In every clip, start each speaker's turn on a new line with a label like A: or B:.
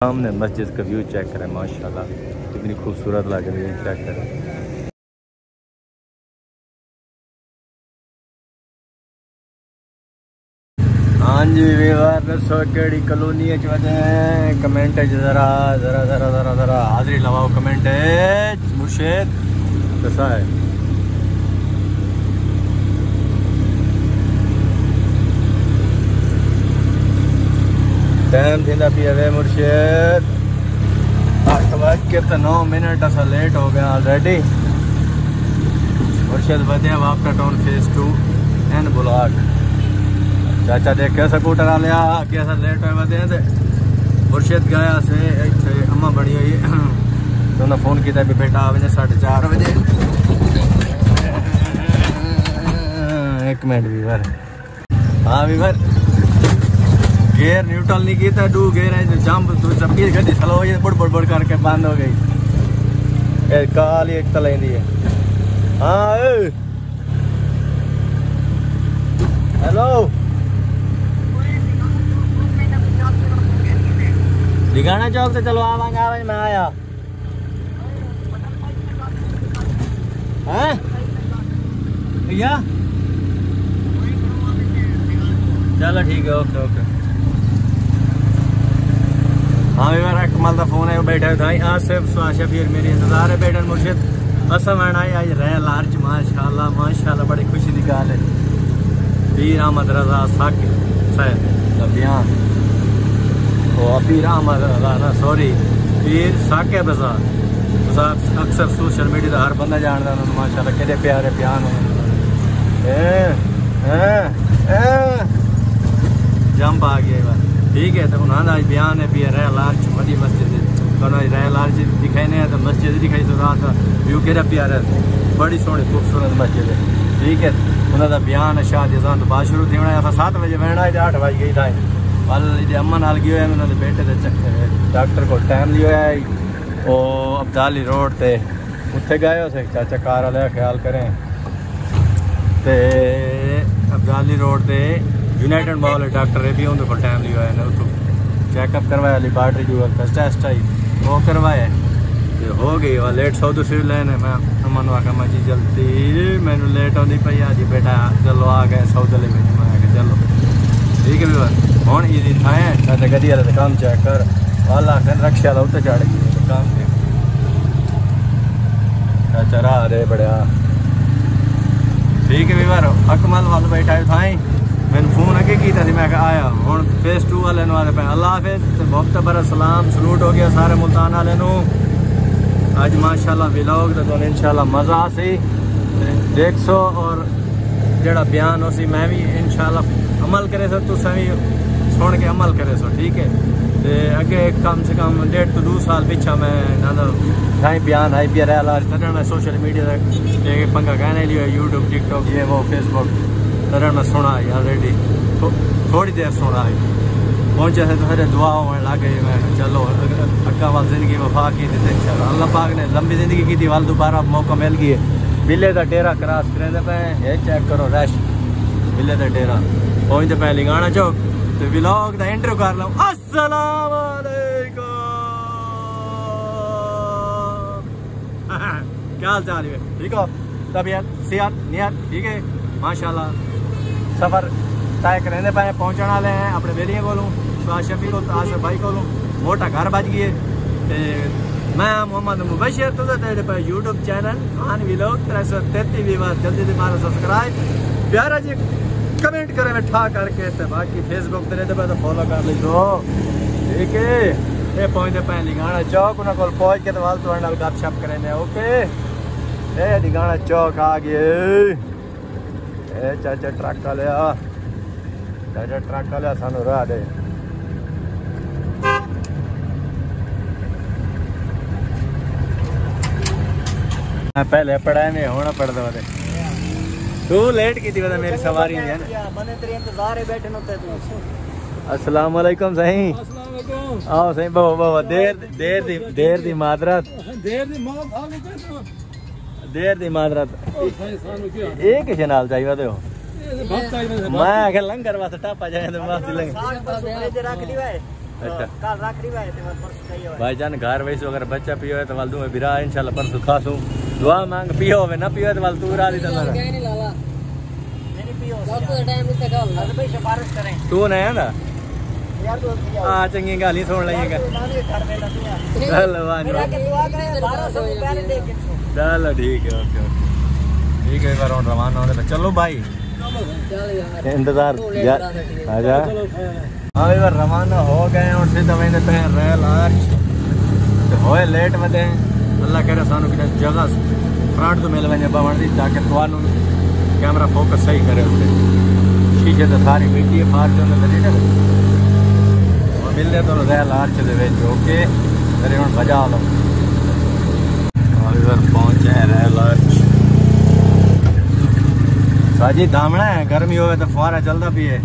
A: सामने मस्जिद का व्यू चेक करें, माशाल्लाह कितनी खूबसूरत लग रही है। चेक करें। हाँ जी वीवर, दसो केड़ी कॉलोनी कमेंट जरा जरा जरा जरा जरा हाजिरी लवाओ कमेंट मुर्शेद दसा है। टाइम थी पिया मुर्शेद 8:09 असा लेट हो गया ऑलरेडी। मुर्शेद बदे after town phase 2 and block. चाचा देख के स्कूटर आ लिया अगे अस लेट हो बदे मुर्शेद गया से इतने अम्मा बड़ी हुई तो उन्हें फोन किया भी बेटा आ बजे 4:30 बजे। एक मिनट वीवर। हाँ वीवर, गेयर न्यूट्रल नहीं किया, डू गेयर है जंप तो सबकी गड्डी स्लो हो बुड़ बुड़ बुड़ करके बंद हो गई। काली एक तो लेंदी है। हाँ हेलो दिगाना चौक से चलो आवांगे आवाज मैं आया। हैं भैया चलो ठीक है ओके ओके। हाँ मेरा कमल का फोन है बैठा था आसिफ शफीर मेरी इंतजार है बैठन मुर्शिद असम आई आज रह लार्ज माशाल्लाह माशाल्लाह बड़ी खुशी की गल है। पीर अहमद रजा साकिब बयान पीर अहमद रजा ना सॉरी पीर साकिब रजा अक्सर सोशल मीडिया का हर बंदा जानता उन्होंने माशाल्लाह कितने प्यारे बयान जंप आ गया ठीक है। तो उन्होंने आज बयान है पी रह लार्ज बड़ी मस्जिद रह लार्ज दिखाने तो मस्जिद दिखाई तो रात व्यू केड़ा प्यारा बड़ी सोहनी खूबसूरत मस्जिद है ठीक है। उन्होंने बयान है शाह अजान तो बाद शुरू होना 7 बजे बहना है 8 बज गई था कल अम्मा नाल गए उन्होंने बेटे के डॉक्टर को टाइम लिया है वो अब्दाली रोड से उत्थे गए उसे चाचा कार वाले ख्याल करें तो अब्दाली रोड से यूनाइटेड मॉल डॉक्टर भी उन्होंने को टाइम लिया है उतो चेकअप करवाया लिबार्टरी जो फर्स्ट टेस्ट आई वो करवाया हो गई वह लेट सौ दूसरी लेने मैं अमन आखा मैं जी जल्दी मैनू लेट होती पई जी बेटा चलो आ गए सौदे ले मैं चलो ठीक है भी हूँ ये थाएँ चाचा गड्डी वाले काम चेक कर वाला रक्शे वाला उत्ते चढ़ गई काम चाचा रहा रे बड़िया ठीक है भी अकमल वाल बैठा थाई मैंने फोन अगे किया मैं आया हूँ फेज 2 वाले आते पे अल्लाह हाफिज बहुत बड़ा सलाम सलूट हो गया सारे मुल्तान वाले अज माशाल्लाह व्लॉग तो इंशाल्लाह मज़ा आसी देख सो और जड़ा बयान हो सी मैं भी इंशाल्लाह अमल करे सो तुम भी सुन के अमल करे सो ठीक है। तो अगे कम से कम 1.5 to 2 साल पिछा मैं ढाई बयान आई पी रहा मैं सोशल मीडिया पंगा कहने लिया यूट्यूब टिकटॉक ये वो फेसबुक तरह मैं सुना है ऑलरेडी थोड़ी देर सुना है पहुंचे से तो फिर दुआ होने लग गई मैं चलो अक्का वाल जिंदगी वफा की थी अल्लाह पाक ने लंबी जिंदगी की थी वाल दोबारा मौका मिल गई है। बिल्ले का डेरा क्रॉस करें पे ये चेक करो रश बिल्ले का डेरा पहुंचते पे लिंगाना चौक तो व्लॉग का इंटरव्यू कर लो। अस्सलाम वालेकुम क्या हाल चाल है ठीक हो तबीयत सेहत नियत ठीक है माशाल्लाह। सफ़र तय करेंगे पे पहुँचने वाले हैं अपने बेलिए को शफी को आसिफ भाई को मोटा घर बज गई है। मैं मोहम्मद मुबशर तो तेरे पे YouTube channel Khan vlog 333 viewer जल्दी से मारो सब्सक्राइब प्यारा जी कमेंट करें मैं ठा करके तो बाकी फेसबुक तेरे पे तो फॉलो कर लीजिए ठीक है। ये पहुँचते पे लिंगाना चौक उन्होंने को पहुँच के तो वाल तो गपशप करेंगे ओके। ये लिंगाना चौक आ गए चाचा ट्रक वाले सानू राह दे मैं पहले पढ़ाए में होना पड़ता वाले तू लेट की थी मेरी सवारी है ना अस्सलाम वालेकुम सही आओ सही बाबा देर दी माजरत देर दी माजरत एक नाल चाहिए तो मैं लंगर वास्ते टापा जाए तो अच्छा
B: कल रखड़ी वाले ते परसों चाहिए
A: भाईजान घर वैसे अगर बच्चा पियो है तो वाल दूं बिरा इंशाल्लाह परसों खासूं दुआ मांग पियो होवे ना पियो तो वाल तू रा दी तंदर
B: नहीं लाला नहीं पियो सब टाइम इते गल अरे भाई सिफारिश करें तू
A: नहीं है ना
B: यार तो
A: हां चंगी गाल ही सुन लईएगा चलो वाह
B: मेरा के दुआ करे 1200 पहले लेके
A: चलो ठीक है ओके ओके ठीक है बार रवाना होने चलो भाई इंतजार आजा हाँ भाई रवाना हो गए और सीधा मैंने पे रेल आर्च तो होए लेट मते अल्लाह करे सानू कि जगह फ्रंट तो मिल वने बवण दी ताकि तुहानू कैमरा फोकस सही करे उसे शीशे तो सारी मिट्टी फॉर्च्यूनर दे ना और मिलने तो रेल आर्च दे विच ओके तेरे हुन बजा लो और इधर पहुंचे रेल आर्च साजी दामना है गर्मी होवे तो फुहारा चलता पिए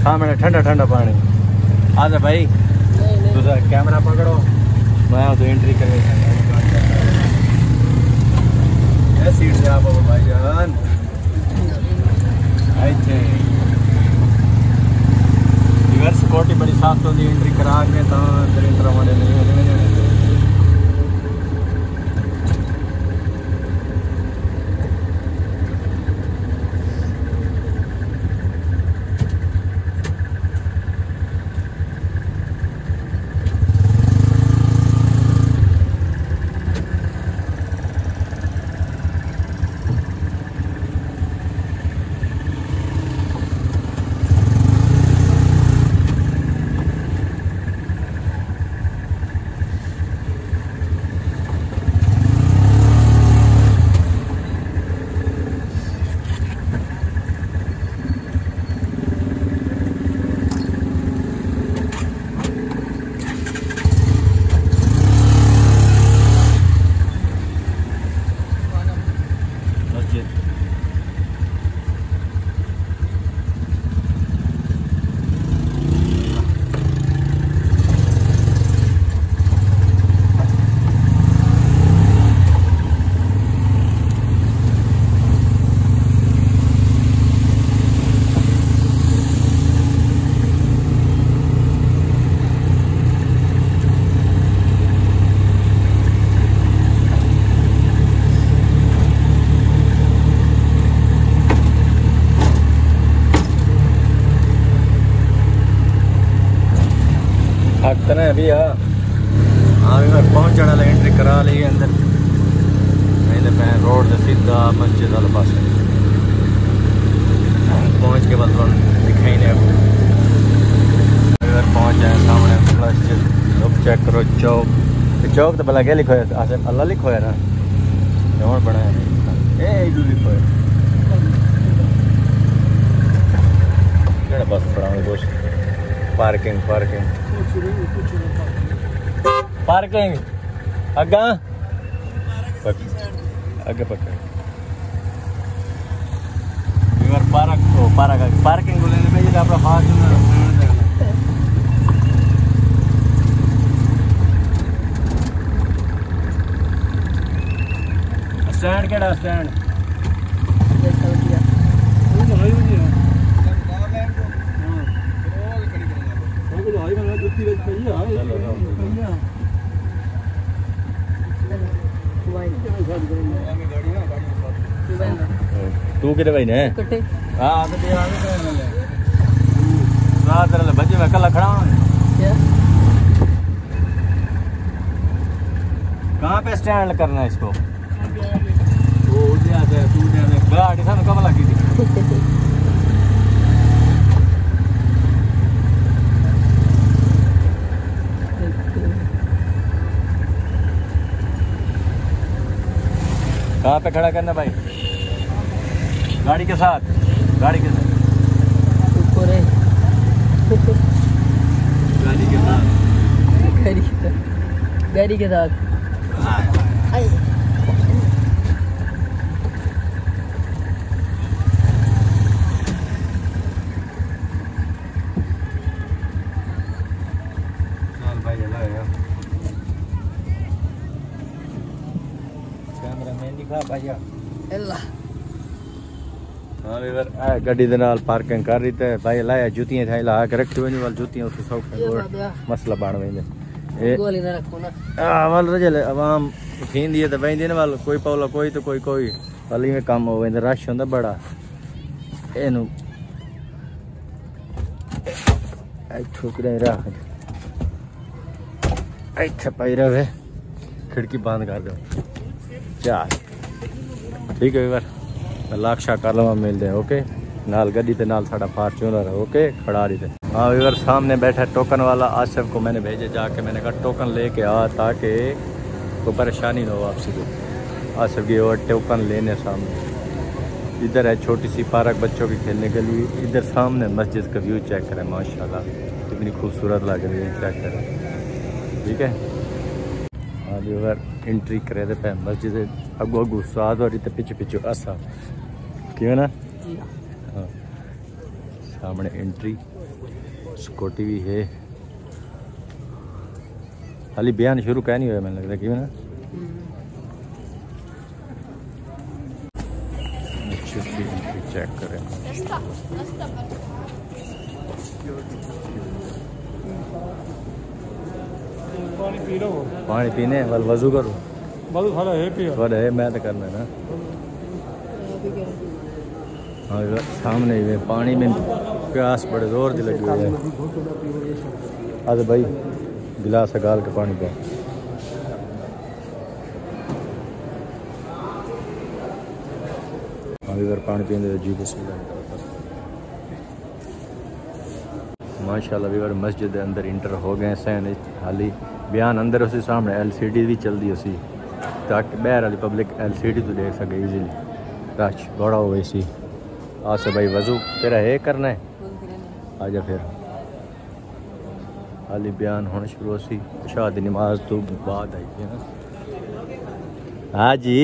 A: सामने ठंडा ठंडा पानी आजा भाई तू कैमरा पकड़ो मैं तो एंट्री करने सीट से आप भाई जान रिवर्स कोटी बड़ी साफ तो एंट्री करा के तो इंटर हमारे नहीं होने थकते हैं अभी हाँ भी मैं पहुँचने वाला एंट्री करा ली अंदर नहीं मैं रोड से सीधा मस्जिद वाले पास पहुँच के बाद दिखाई नहीं इधर पहुँच जाए सामने मस्जिद लोग चेक करो चौक चौक तो भला क्या लिखो है अल्लाह लिखो है ना जौन बना है ए लिखो है बस पड़ा कुछ पार्किंग पार्किंग पार्किंग अग्गा आगे पकड़ पार्क पार्किंग को लेने में अपना फॉर्च्यूनर स्टैंड केड़ा स्टैंड तू किधर भाई ने हां तो दे आवे तो ले रात रे बजे में कल खड़ा हूं कहां पे स्टैंड करना है इसको वो उठे आते तू जाने गाड़ी सा कब लगी थी कहाँ पे खड़ा करना भाई गाड़ी के साथ गाड़ी के साथ ऊपर है गाड़ी के साथ गाड़ी के साथ चल भाई कैमरा मैन दिखा भैया हाँ वीवर गड्डी दे नाल पार्किंग कर रही थे भाई लाया जुतियां थे ला के रखी वनी वाल जुतियां उस सौखे मसला बन वेंदे ए
B: गोली ना रखो ना
A: वाल रजल आवाम थींदी है तो वेंदी ने वाल कोई पौला कोई तो कोई वाली में काम हो वेंदे रश हुंदा बड़ा एनु आई ठोकरे रख इत्थे पाई रहे खिड़की बंद कर दो चल ठीक है वीवर लाक्षा कर लवा मिलते हैं ओके नाल गड्डी ते नाल साडा फॉर्च्यूनर है ओके खड़ा रही थे हाँ वीवर सामने बैठा टोकन वाला आसिफ को मैंने भेजे जाके मैंने कहा टोकन लेके आ ताकि कोई परेशानी ना हो वापसी को आसिफ की और टोकन लेने सामने इधर है छोटी सी पार्क बच्चों के खेलने के लिए इधर सामने मस्जिद का व्यू चेक करें माशाल्लाह कितनी खूबसूरत लग रही है चेक करें ठीक है हाँ वीवर एंट्री करे दे पे मस्जिद अगो अगू स्वाद हो रही थे पिछू पिछू असा क्यों ना हाँ सामने एंट्री स्कूटी भी है खाली बयान शुरू क्या नहीं हुआ मैंने लगता क्यों ना अच्छी सी एंट्री चेक करें पानी पीने वाल वजू करो वजू थोड़ा है मैं तो करना ना हाँ सामने में पानी में प्यास बड़े जोर से लगी हुई है आज भाई गिलास गाल के पानी का इधर पानी पीने जी माशाल्लाह वीवर मस्जिद के अंदर इंटर हो गए सैन हाली बयान अंदर उसी सामने LCD भी चलती उसी ताकि बाहर वाली पब्लिक LCD तो देख सके इजीली रश बड़ा हो वैसी आज से भाई वजू तेरा है करना है आजा फिर हाली बयान होना शुरू हो सी शादी नमाज तो बाद आई है ना हाँ जी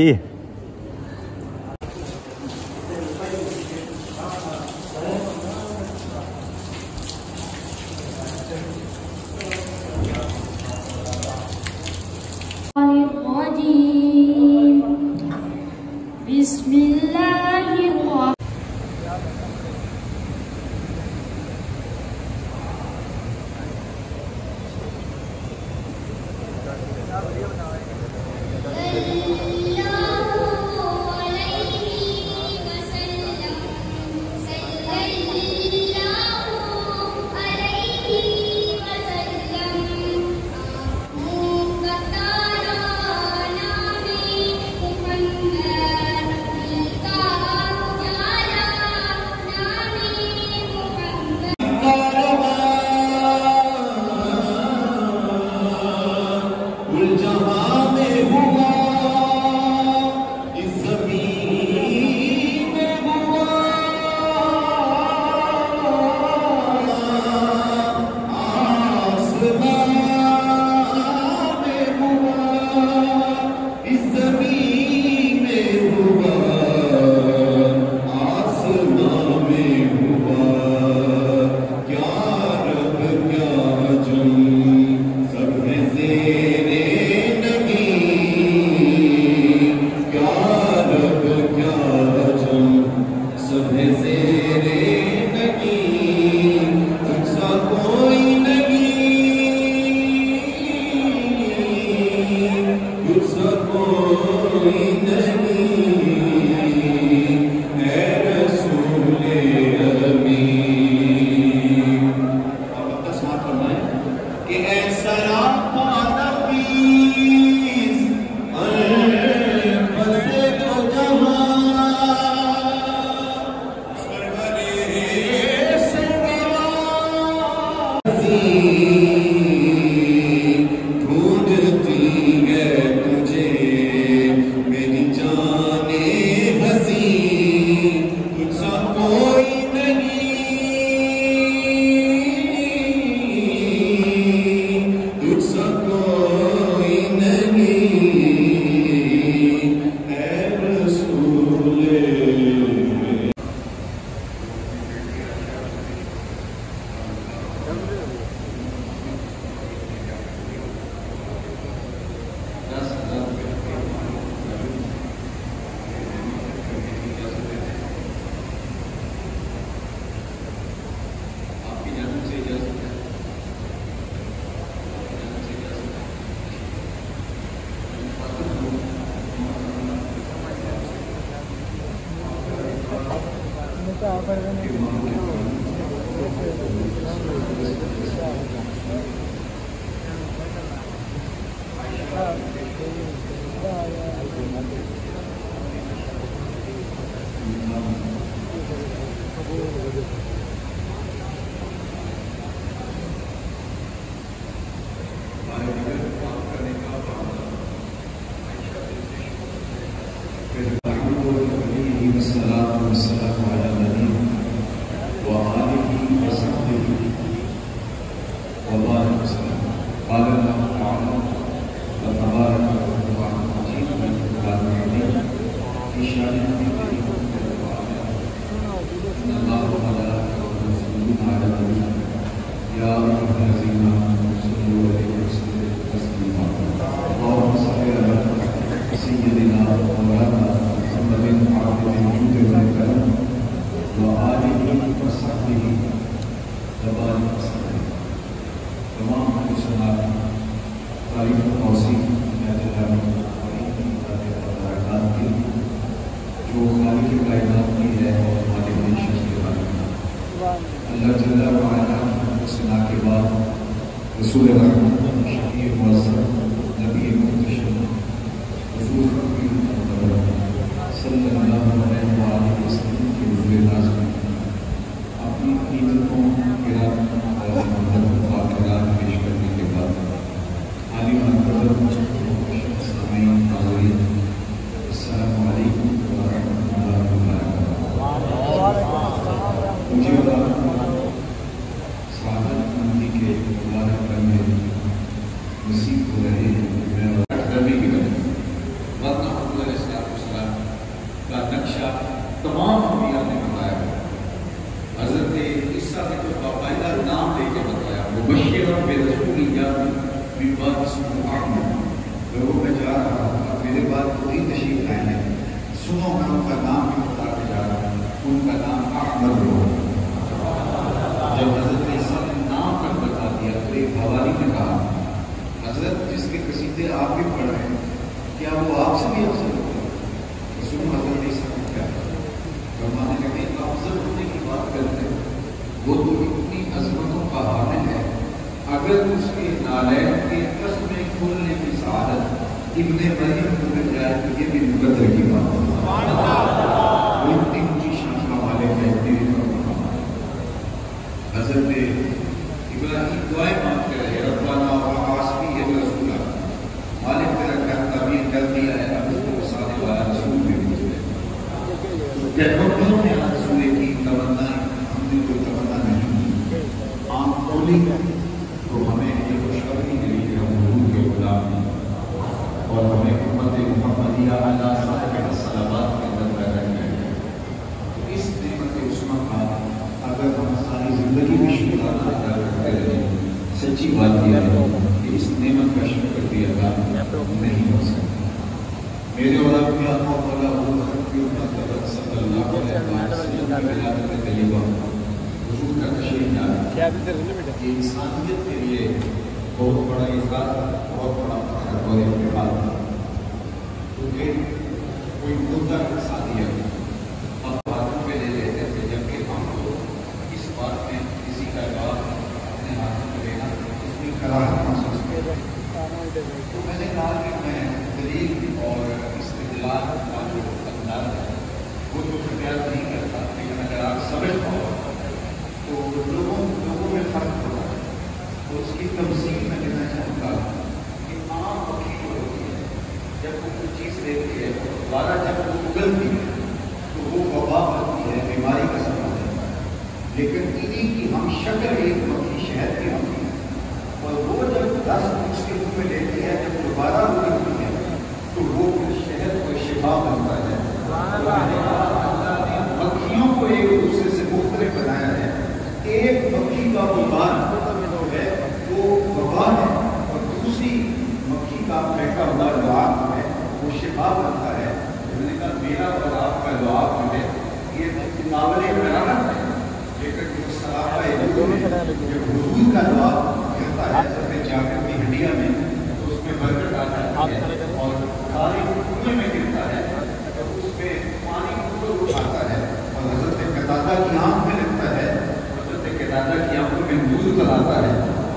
C: आता है और हज़रत कतादा ताला की आंख में लगता है, हज़रत क़तादा की आंखों में नूर उतर आता है,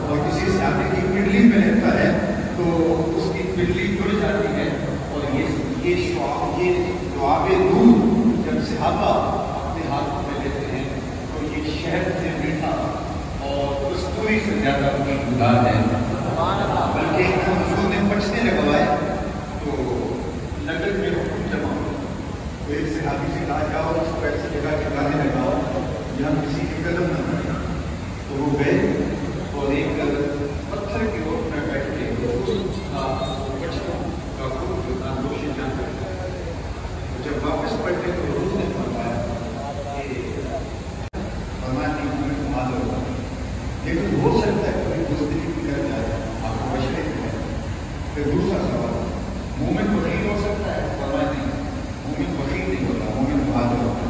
C: और किसी सहाबी की पिंडली में लगता है तो उसकी पिंडली जुड़ जाती है। और ये दुआबे नूर जब सहाबा अपने हाथों में लेते हैं तो ये शहद से मीठा और कस्तूरी से ज्यादा उनकी गुदार है। बल्कि हुजूर ने पचने लगवाए तो नगर में हुक्म जमा हो, तो एक सहाबी से कहा जाओ उसको ऐसी जगह ठिकाने लगाओ जहाँ किसी के कदम न पड़े। तो वो गए और एक पत्थर के रोड में बैठ के बच्चों का खूब रोशन जान करते। जब वापस पढ़ते तो हुजूर ने फरमाया कि फरमानी तुम्हें घुमा लो, लेकिन हो सकता है कभी दोस्ती भी कर जाए, आपको बचने है। फिर दूसरा सवाल, मोमिन वकील हो सकता है? फरमाया नहीं, मोमिन वकील नहीं होता, मोमिन बहादुर होता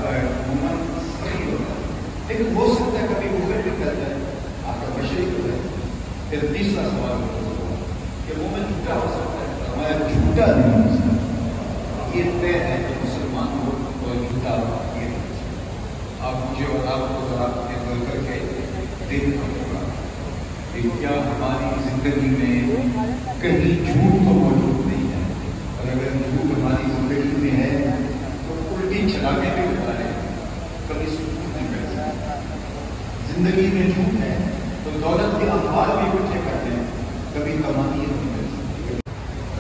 C: है, मोमिन सही होता है। लेकिन हो सकता है कभी मुखर भी कर जाए, आपका बशरी हो जाए। फिर तीसरा सवाल कि मोमिन झूठा हो सकता है? फरमाया झूठा नहीं हो सकता, ये तय है कि मुसलमान हो और झूठा ये आप मुझे और आपको जरा अपने बोल करके देखना होगा कि क्या हमारी जिंदगी में कहीं झूठ तो मौजूद नहीं है। और अगर झूठ हमारी जिंदगी में है तो उल्टी चलाने भी होता है, कभी सुकून नहीं मिलता। जिंदगी में झूठ है तो दौलत के अखबार भी इकट्ठे करते हैं, कभी कमानी नहीं मिलती।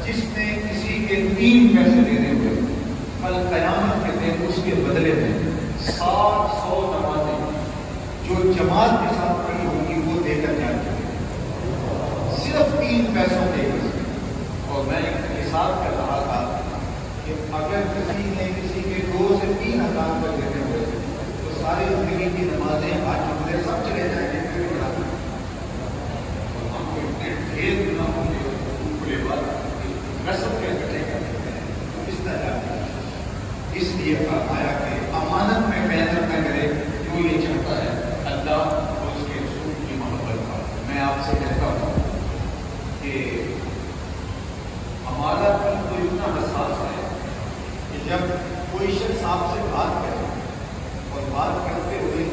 C: जिसने किसी के 3 पैसे देने हुए कल कयामत के दिन उसके बदले में 700 नमाजें जो जमात के साथ पढ़ी होगी वो देकर जाएंगे, सिर्फ 3 पैसों देकर। और मैं एक हिसाब कर रहा था कि अगर किसी ने किसी के 2 से 3 हज़ार रुपये देने हुए तो सारी जिंदगी की नमाजें आज हमने सब चले जाएंगे। और हमको इतने ढेर न होंगे खुले बात रसम के इकट्ठे करते हैं, इस तरह इसलिए फरमाया कि अमानत में मेहनत न करे जो ये चाहता है अल्लाह और उसके रसूल की मोहब्बत का। मैं आपसे कहता हूँ कि हमारा दिल तो इतना हसास है कि जब कोई शख्स आपसे बात करे और बात करते हुए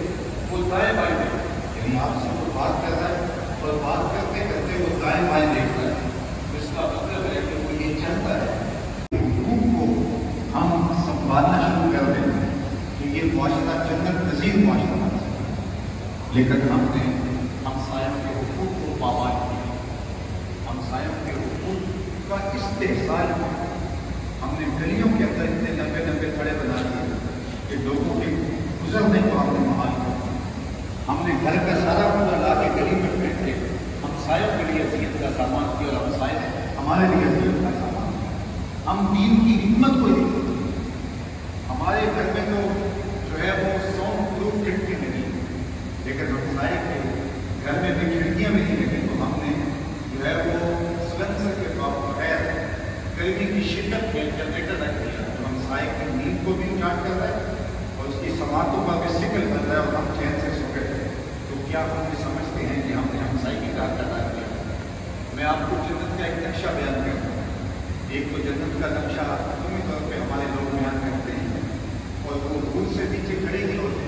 C: वो दाएं बाएं देखे, यानी आपसे वो बात कर रहा है और बात करते करते वो दाएं बाएं देख रहा है, तो इसका मतलब है कि वो ये चाहता है हम संभालना शुरू कर देते हैं कि ये मुआशरा जन्नत नज़ीर मुआशरा बन सके। लेकिन हमने हमसायों के हुकूक को पामाल किया, हमसायों के हुकूक का इस्तेहसाल किया। हमने गलियों के अंदर इतने लंबे लंबे खड़े बना दिए कि लोगों के गुजरने को हमने महाल किया। हमने घर का सारा पूरा ला के गली में बैठ के हमसायों के लिए अज़ियत का सामान किया और हमसाए हमारे लिए अज़ियत का सामान। हम दीन की हिम्मत को देखते, हमारे घर में तो जो है वो साउंड प्रूफ खिड़की नहीं, लेकिन हमसाए के घर में भी खिड़कियाँ भी नहीं लगी, तो हमने जो है वो सिलेंसर के बगैर गर्मी की शिद्दत में जनरेटर रख दिया, तो हमसाए की नींद को भी उजाड़ कर रहा है और उसकी समातों का भी सिकल कर रहा है और हम चैन से सो गए। तो क्या हम ये समझते हैं कि हमने हमसाई की रात अदा किया? मैं आपको जन्नत का एक नक्शा बयान करता हूँ। एक तो जन्नत का नक्शा अमूमी तौर पर हमारे लोग बयान करते हैं और वो भूल से पीछे खड़े नहीं होते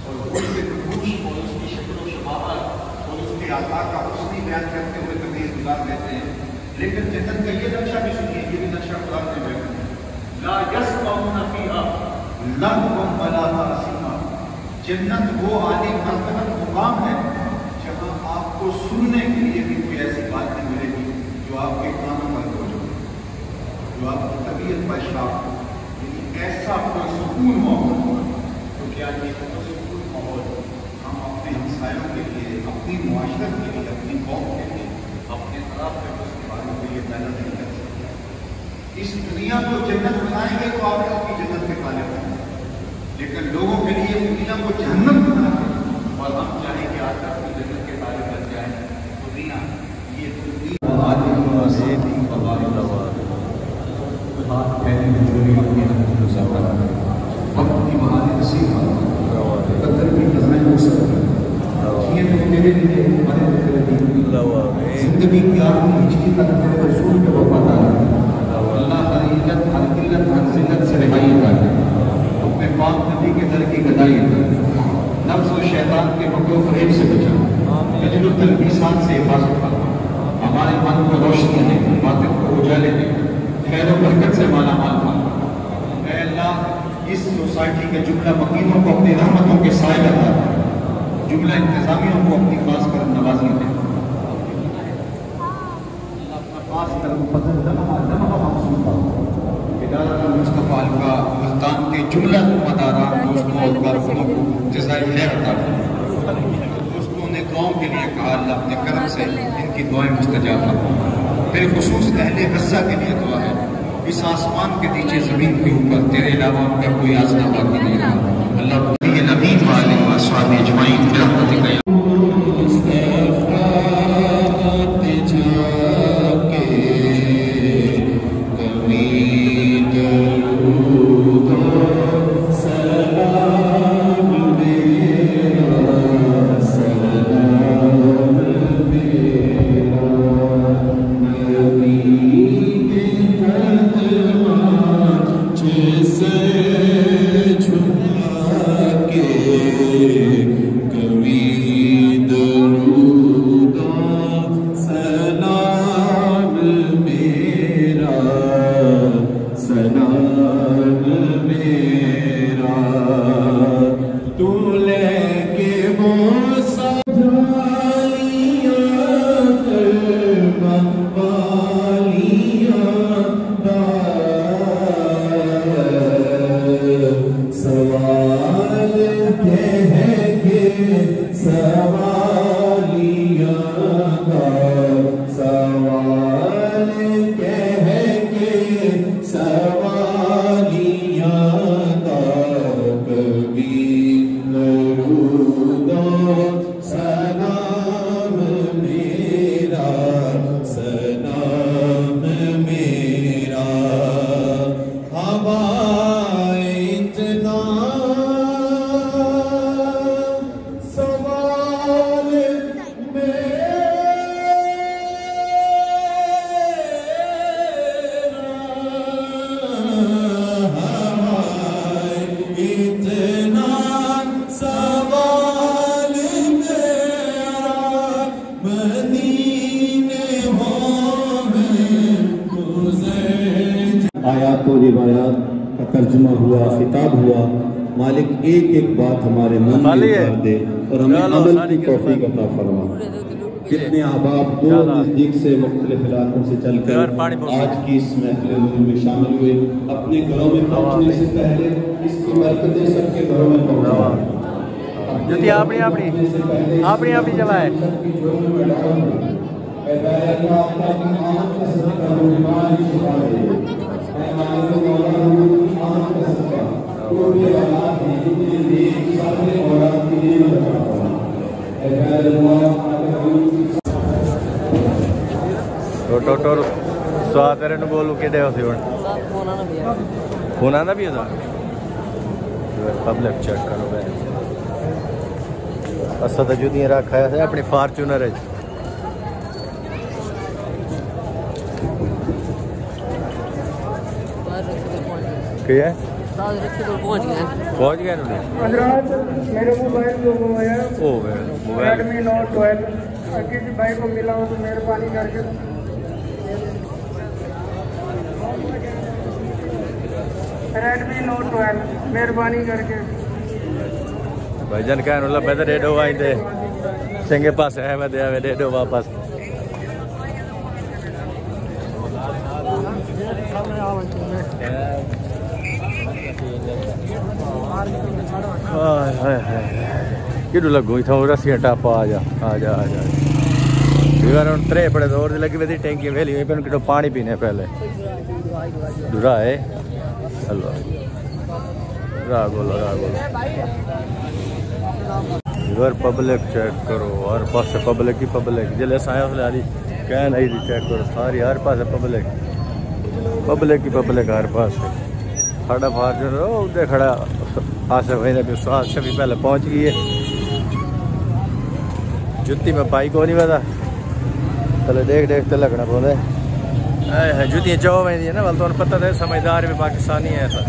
C: और भूल के नकूश और उसकी शक्ल शबाहत और उसके आकार का उसकी बयान करते हुए तमीज़ गुजार देते हैं। लेकिन जन्नत का ये नक्शा भी सुनिए, ये भी नक्शा कुरान में बयान है। ला यस्माऊना फीहा लग़वन वला तासीमा। जन्नत वो आली मर्तबत मुकाम है जहाँ आपको सुनने के लिए भी कोई ऐसी बात नहीं मिलेगी जो आपके कानों पर हो, जो आपकी तबीयत पर श्राप, ऐसा कोई सुकून माहौल हो। तो क्या ये सुकून माहौल हम अपने हमसायों के लिए, अपनी मुआशरत के लिए, अपनी कौम के लिए, अपने खराब करने वालों के लिए पैदा नहीं कर सकते? इस दुनिया को जन्नत बनाएंगे तो आप अपनी जन्नत में पाले पाएंगे, लेकिन लोगों के लिए दुनिया को जहन्नम बनाएंगे और हम चाहें कि आज अपनी जन्नत के ताले बन जाए। दुनिया ये हाथ पहले में चोरी अपनी वक्त की बहाने नसीब कदर की खजाएं हो सकती ये तो तेरे लिए हमारे जिंदगी की आखिरी हिचकी तक तेरे रसूल पे वफादार है। अल्लाह हर इल्लत हर किल्लत हर जिल्लत से रिहाई कर दे। अपने पाक नबी के दर की गदाई कर, नफ्स और शैतान के मकरो फरेब से बचा, तजल्लुल तलबीसात से हिफाजत फरमा, हमारे मन को रोशनी दे, बातिन को उजाले दे, खैर और बरकत से माला माल फरमा। ऐ अल्लाह इस सोसाइटी के जुमला मकीनों को अपनी रहमतों के साए लगा, जुमला इंतजामियों को अपनी खास कर नवाजी दे। मुस्तफ़ा का मुल्तान के जुमला मदारान दोस्तों और कारकुनों को जज़ाए खैर अता फरमा। दोस्तों ने गाँव के लिए कहा, अल्लाह अपने करम से इनकी दुआएं मुस्तजाब फरमा। फिर खुसूस अहले गज़्ज़ा के लिए दुआ है, इस आसमान के नीचे ज़मीन के ऊपर तेरे अलावा उनका कोई आसना बाकी नहीं रहा। अल्लाह नबी वाले व अस्हाबे अजमाइन बिरहमतिक
D: आयात और रिवायात का तर्जुमा हुआ, खिताब हुआ। मालिक एक एक बात हमारे मन में उतार दे और हमें अमल की तौफीक अता फरमा। कितने अहबाब दो नज़दीक से मुख्तलिफ इलाकों से चलकर आज की इस महफिल में शामिल हुए, अपने घरों में पहुँचने से पहले इसकी बरकतें सबके घरों में पहुँचा।
A: अपनी जगह है। टोटो स्वाद तेरे नु बोलू के हो फोन आना भी होता पब्लिक चेक करो भाई असा तो जुदियां रखा है अपनी फॉर्च्यूनर है क्या पहुंच गए
E: मेरे मोबाइल जो है
A: ओ मोबाइल
E: Redmi Note 12 किसी भाई को मिला हो तो मेहरबानी करके Redmi Note 12 मेहरबानी करके
A: भाईजान क्या मतलब मैं तो रेडो आई थे चंगे पास है मैं दे रेडो वापस कि लगू इतना रस्सियां टापा आ जा त्रे बड़े दौर लगी हुई टैंकी वेली हुई किलो पानी पीने पहले डुरा है हेलो राग बोलो इधर पब्लिक चेक करो हर पास पब्लिक ही पब्लिक जिले आया उसने कह नहीं थी चेक करो सारी हर पास पब्लिक ही पब्लिक हर पास साढ़ा फार्चूनर उधर खड़ा आसे भाई ने भी पहले पहुंच गई है जुत्ती में पाई को नहीं पता चलो देख तो लगना पौधे जुतियाँ चौ वही ना वाल तो पता था समझदार भी पाकिस्तानी है ऐसा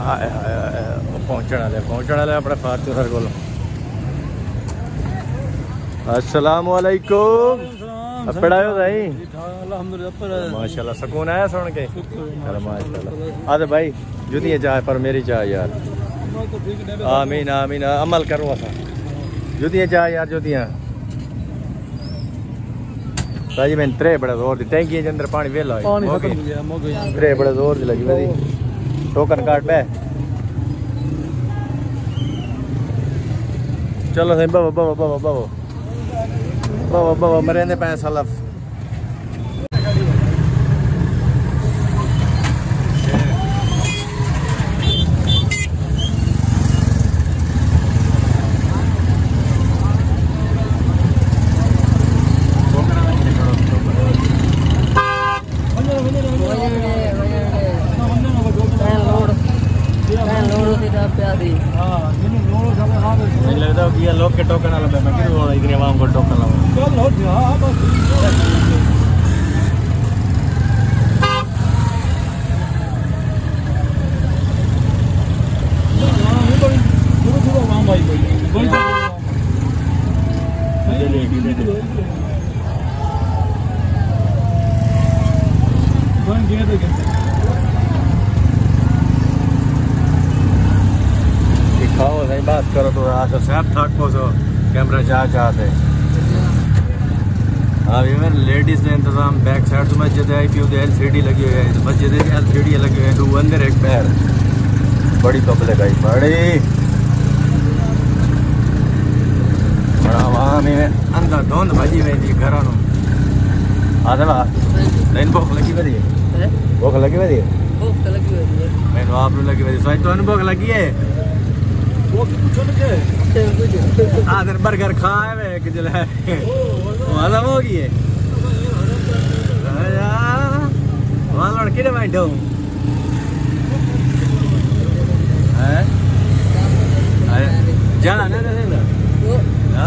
A: पहुंचने वाले अपने फार्चूनर को। अस्सलाम वालेकुम। पढ़ायो भाई माशाल्लाह सुकून आया सुन के। माशाल्लाह आदे भाई जुतियाँ चाह पर मेरी चाह यार। आमीन आमीन अमल करो असा जुतियाँ चाह यार जुतियाँ भाजी मैंने त्रे बड़ा जोर दी टैंकी के अंदर पानी वेला त्रे बड़ा जोर दी लगी वही टोकन काट पे चलो सही बाबा बाबा बाबा बाबा बाबा बाबा मरे ने पैसा लफ लोग के टोकन वाला मैं क्यों इतनी आवाम को टोकन लाऊं खाओ सही बात करो तो आसर साहब थक पोसो कैमरा चाहते अभी मेरे लेडीज ने इंतजाम बैक साइड तो मस्जिद आई पी LCD लगी हुई है मस्जिद LCD लगी हुई है दो अंदर एक पैर बड़ी पब्लिक आई बड़ी बड़ा वहाँ में अंदर धुंध भजी हुई थी घर आधे वाह नहीं भूख लगी बदी भूख लगी बदी मैंने आप लगी बदी सच तो भूख लगी है आधर बर्गर खाए वे कि जल है वाला हो गई है वाला लड़की ने बैठो हैं जा ना ना ना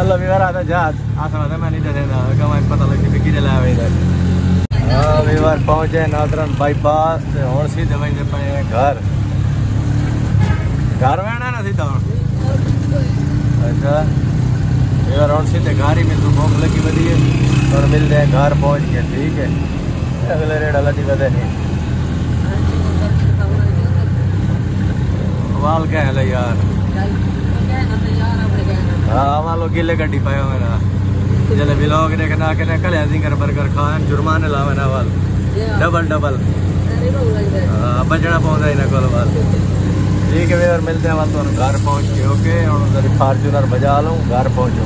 A: अल्लाह विवार आता जा आसा मैं नहीं देना कमाई पता लगी कि किधर लावे इधर हां विवार पहुंचे नादरन बाईपास ते और सीधे वहीं पे घर में ना सीधा अच्छा यार और सीधे गाड़ी में तो भूख लगी बदी है और मिलते हैं घर पहुंच गए ठीक है अगले रेड़ा लगी बदे नहीं वाल क्या है यार हाँ वालो गिले गड्डी पायो मेरा जले व्लॉग देखना के कल जिंगर बर्गर खाए जुर्माने लावे ना वाल डबल बजना पौधा ही ना कल वाल ठीक है और मिलते हैं वहाँ तो घर पहुँच के ओके और उधर फार्चूनर बजा लूँ घर पहुँचो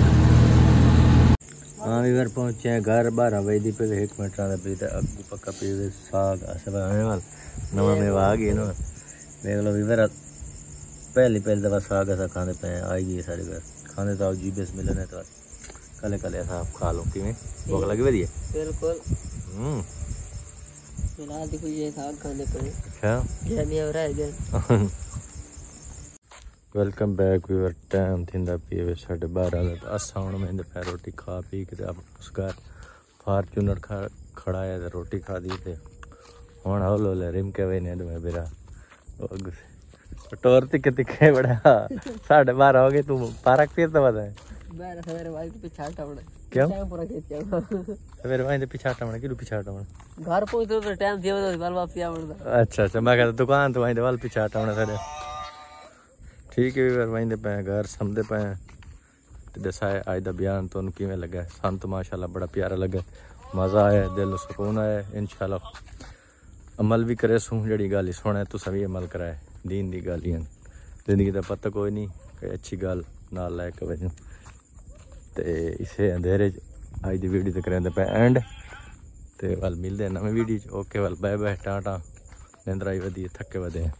A: हाँ घर पहुँचे हैं घर 12 बजे पे 1 मिनट पी अगू पक्का पी साग वाल नवा मेवा आ गई ना देख लो भी मेरा पहली दफ़ा साग ऐसा खाने पे आई गई सारे घर खाने तो जी बेस मिलने तो कल ऐसा आप खा लो कि भूख लगी बढ़िया
B: बिल्कुल साग खाने पे अच्छा
A: वेलकम बैक वीवर टाइम थिंदा पीवे 12:30 तो अस हुण में दोपहर रोटी खा पी के उस घर फार्चूनर खड़ा है रोटी खा दी थे हुण हौल हौले रिम के वे ने मैं बेरा टोर तिखे बड़ा 12:30 हो गए तू पार्क फिर तो बता
B: सवेरे भाई पीछे हटावना
A: क्यों
B: पूरा खींचा
A: सवेरे भाई पीछे हटावना क्यों पीछे हटावना
B: घर पहुंचो तो टाइम दियो तो बाल वापस आवड़ा
A: अच्छा मैं कहता दुकान तो वहीं वाल पीछे हटावना सारे ठीक है वहीं पे घर समझते पे दसाए अज का बयान तो किमें लगा सन तो माशाल्लाह बड़ा प्यारा लगा मज़ा आया दिल सुकून आया इंशाल्लाह अमल भी करे सूँ जी गल सुने तो सभी अमल कराए दीन दी गालियां जिंदगी का पता कोई नहीं कोई अच्छी गल ना लायक वजह तो इसे अंधेरे अज की वीडियो तो करें पे एंड तो वाल मिलते हैं नवी वीडियो ओके वाल बाय बाय टाटा निंद्रा ही वधिए थके वधे